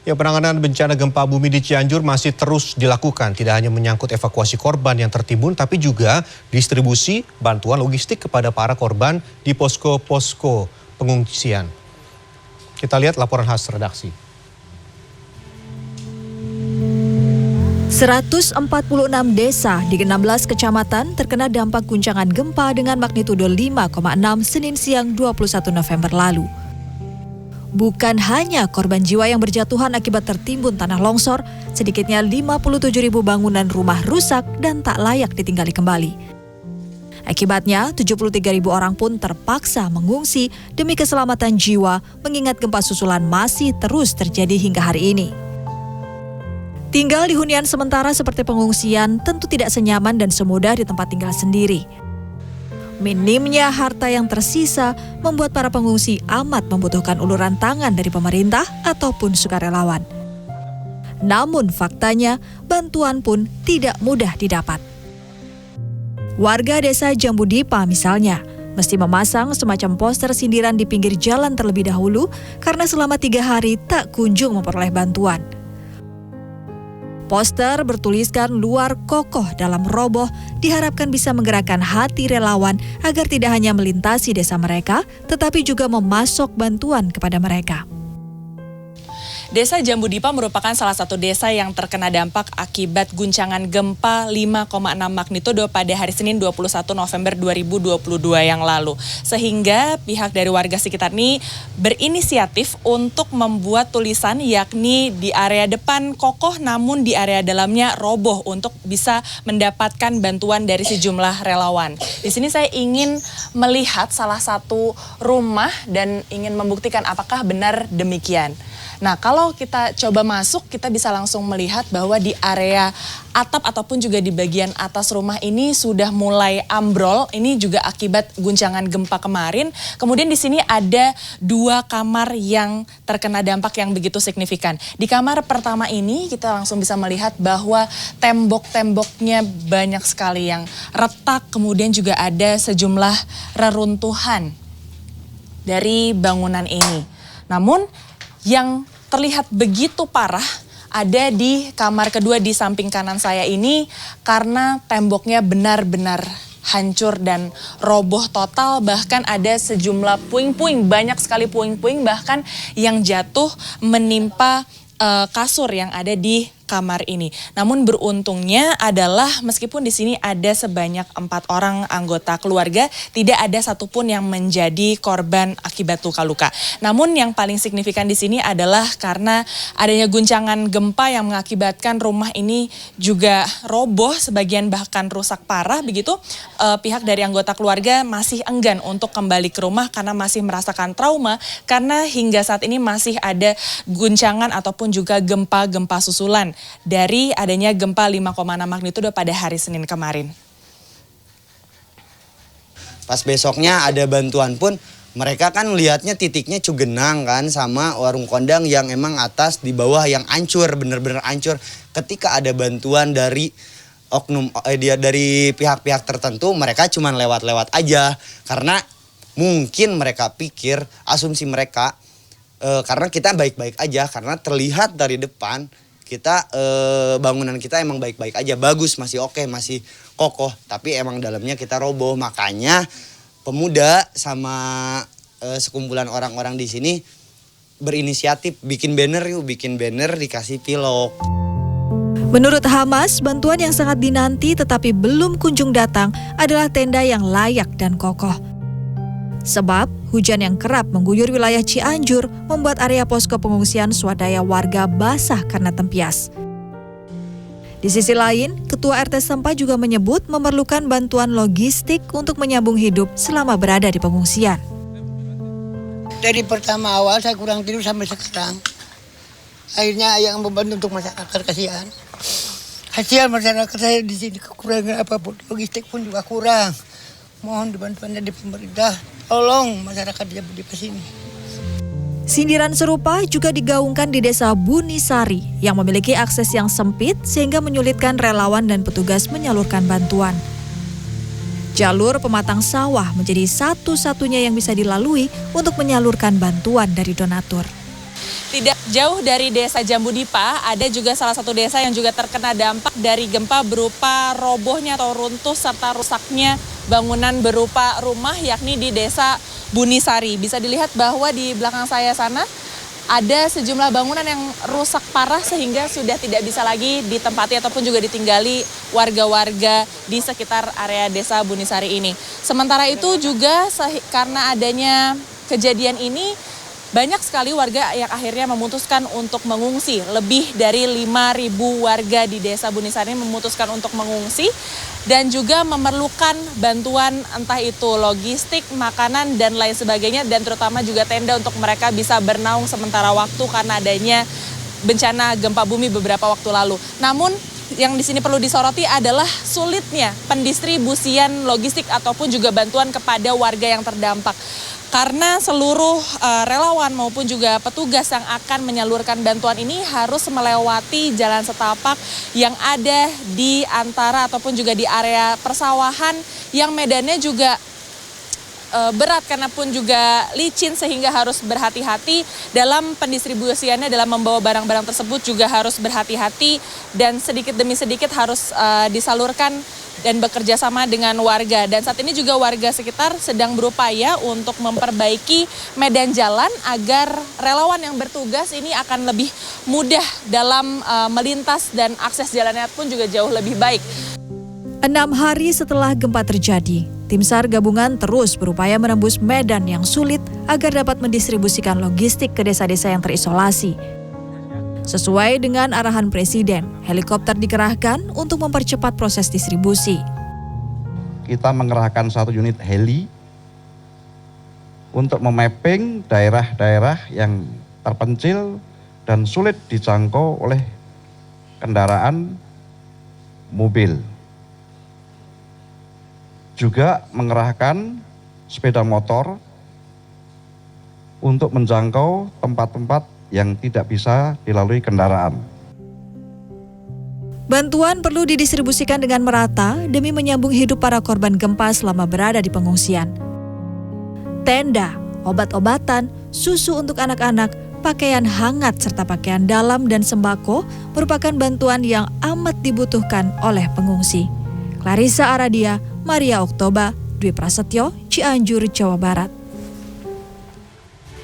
Ya, penanganan bencana gempa bumi di Cianjur masih terus dilakukan. Tidak hanya menyangkut evakuasi korban yang tertimbun, tapi juga distribusi bantuan logistik kepada para korban di posko-posko pengungsian. Kita lihat laporan khas redaksi. 146 desa di 16 kecamatan terkena dampak guncangan gempa dengan magnitudo 5,6 Senin siang 21 November lalu. Bukan hanya korban jiwa yang berjatuhan akibat tertimbun tanah longsor, sedikitnya 57.000 bangunan rumah rusak dan tak layak ditinggali kembali. Akibatnya, 73.000 orang pun terpaksa mengungsi demi keselamatan jiwa, mengingat gempa susulan masih terus terjadi hingga hari ini. Tinggal di hunian sementara seperti pengungsian tentu tidak senyaman dan semudah di tempat tinggal sendiri. Minimnya harta yang tersisa membuat para pengungsi amat membutuhkan uluran tangan dari pemerintah ataupun sukarelawan. Namun faktanya, bantuan pun tidak mudah didapat. Warga desa Jambu Dipa misalnya, mesti memasang semacam poster sindiran di pinggir jalan terlebih dahulu karena selama 3 hari tak kunjung memperoleh bantuan. Poster bertuliskan luar kokoh dalam roboh diharapkan bisa menggerakkan hati relawan agar tidak hanya melintasi desa mereka, tetapi juga memasok bantuan kepada mereka. Desa Jambu Dipa merupakan salah satu desa yang terkena dampak akibat guncangan gempa 5,6 magnitudo pada hari Senin 21 November 2022 yang lalu. Sehingga pihak dari warga sekitar ini berinisiatif untuk membuat tulisan yakni di area depan kokoh namun di area dalamnya roboh untuk bisa mendapatkan bantuan dari sejumlah relawan. Di sini saya ingin melihat salah satu rumah dan ingin membuktikan apakah benar demikian. Nah, kalau kita coba masuk, kita bisa langsung melihat bahwa di area atap ataupun juga di bagian atas rumah ini sudah mulai ambrol. Ini juga akibat guncangan gempa kemarin. Kemudian di sini ada 2 kamar yang terkena dampak yang begitu signifikan. Di kamar pertama ini kita langsung bisa melihat bahwa tembok-temboknya banyak sekali yang retak. Kemudian juga ada sejumlah reruntuhan dari bangunan ini. Namun yang terlihat begitu parah ada di kamar kedua di samping kanan saya ini karena temboknya benar-benar hancur dan roboh total, bahkan ada sejumlah puing-puing, banyak sekali puing-puing bahkan yang jatuh menimpa kasur yang ada di kamar ini. Namun beruntungnya adalah meskipun di sini ada sebanyak 4 orang anggota keluarga, tidak ada satupun yang menjadi korban akibat luka-luka. Namun yang paling signifikan di sini adalah karena adanya guncangan gempa yang mengakibatkan rumah ini juga roboh, sebagian bahkan rusak parah begitu. Pihak dari anggota keluarga masih enggan untuk kembali ke rumah karena masih merasakan trauma karena hingga saat ini masih ada guncangan ataupun juga gempa-gempa susulan dari adanya gempa 5,6 magnitudo pada hari Senin kemarin. Pas besoknya ada bantuan pun mereka kan lihatnya titiknya Cugenang kan sama warung kondang yang emang atas di bawah yang hancur, bener-bener hancur. Ketika ada bantuan dari oknum dari pihak-pihak tertentu, mereka cuma lewat-lewat aja karena mungkin mereka pikir asumsi mereka karena kita baik-baik aja karena terlihat dari depan kita bangunan kita emang baik-baik aja, bagus, masih oke, masih kokoh, tapi emang dalamnya kita roboh. Makanya pemuda sama sekumpulan orang-orang di sini berinisiatif bikin banner yuk, bikin banner dikasih pilok. Menurut Hamas, bantuan yang sangat dinanti tetapi belum kunjung datang adalah tenda yang layak dan kokoh. Sebab hujan yang kerap mengguyur wilayah Cianjur membuat area posko pengungsian swadaya warga basah karena tempias. Di sisi lain, Ketua RT setempat juga menyebut memerlukan bantuan logistik untuk menyambung hidup selama berada di pengungsian. Dari pertama awal saya kurang tidur sampai sekarang. Akhirnya yang membantu untuk masyarakat, kasihan. Kasihan masyarakat saya di sini kekurangan apapun, logistik pun juga kurang. Mohon dibantuannya di pemerintah, tolong masyarakat Jambu Dipa sini. Sindiran serupa juga digaungkan di desa Bunisari yang memiliki akses yang sempit sehingga menyulitkan relawan dan petugas menyalurkan bantuan. Jalur pematang sawah menjadi satu-satunya yang bisa dilalui untuk menyalurkan bantuan dari donatur. Tidak jauh dari desa Jambudipa, ada juga salah satu desa yang juga terkena dampak dari gempa berupa robohnya atau runtuh serta rusaknya bangunan berupa rumah, yakni di desa Bunisari. Bisa dilihat bahwa di belakang saya sana ada sejumlah bangunan yang rusak parah sehingga sudah tidak bisa lagi ditempati ataupun juga ditinggali warga-warga di sekitar area desa Bunisari ini. Sementara itu juga karena adanya kejadian ini, banyak sekali warga yang akhirnya memutuskan untuk mengungsi. Lebih dari 5.000 warga di desa Bunisari memutuskan untuk mengungsi dan juga memerlukan bantuan entah itu logistik, makanan, dan lain sebagainya, dan terutama juga tenda untuk mereka bisa bernaung sementara waktu karena adanya bencana gempa bumi beberapa waktu lalu. Namun yang di sini perlu disoroti adalah sulitnya pendistribusian logistik ataupun juga bantuan kepada warga yang terdampak. Karena seluruh relawan maupun juga petugas yang akan menyalurkan bantuan ini harus melewati jalan setapak yang ada di antara ataupun juga di area persawahan yang medannya juga berat karena pun juga licin sehingga harus berhati-hati dalam pendistribusiannya, dalam membawa barang-barang tersebut juga harus berhati-hati dan sedikit demi sedikit harus disalurkan dan bekerja sama dengan warga. Dan saat ini juga warga sekitar sedang berupaya untuk memperbaiki medan jalan agar relawan yang bertugas ini akan lebih mudah dalam melintas dan akses jalannya pun juga jauh lebih baik. 6 hari setelah gempa terjadi, tim SAR gabungan terus berupaya menembus medan yang sulit agar dapat mendistribusikan logistik ke desa-desa yang terisolasi. Sesuai dengan arahan Presiden, helikopter dikerahkan untuk mempercepat proses distribusi. Kita mengerahkan 1 unit heli untuk memapping daerah-daerah yang terpencil dan sulit dijangkau oleh kendaraan mobil. Juga mengerahkan sepeda motor untuk menjangkau tempat-tempat yang tidak bisa dilalui kendaraan. Bantuan perlu didistribusikan dengan merata demi menyambung hidup para korban gempa selama berada di pengungsian. Tenda, obat-obatan, susu untuk anak-anak, pakaian hangat serta pakaian dalam dan sembako merupakan bantuan yang amat dibutuhkan oleh pengungsi. Clarissa Aradia, Maria Oktober, Dwi Prasetyo, Cianjur, Jawa Barat.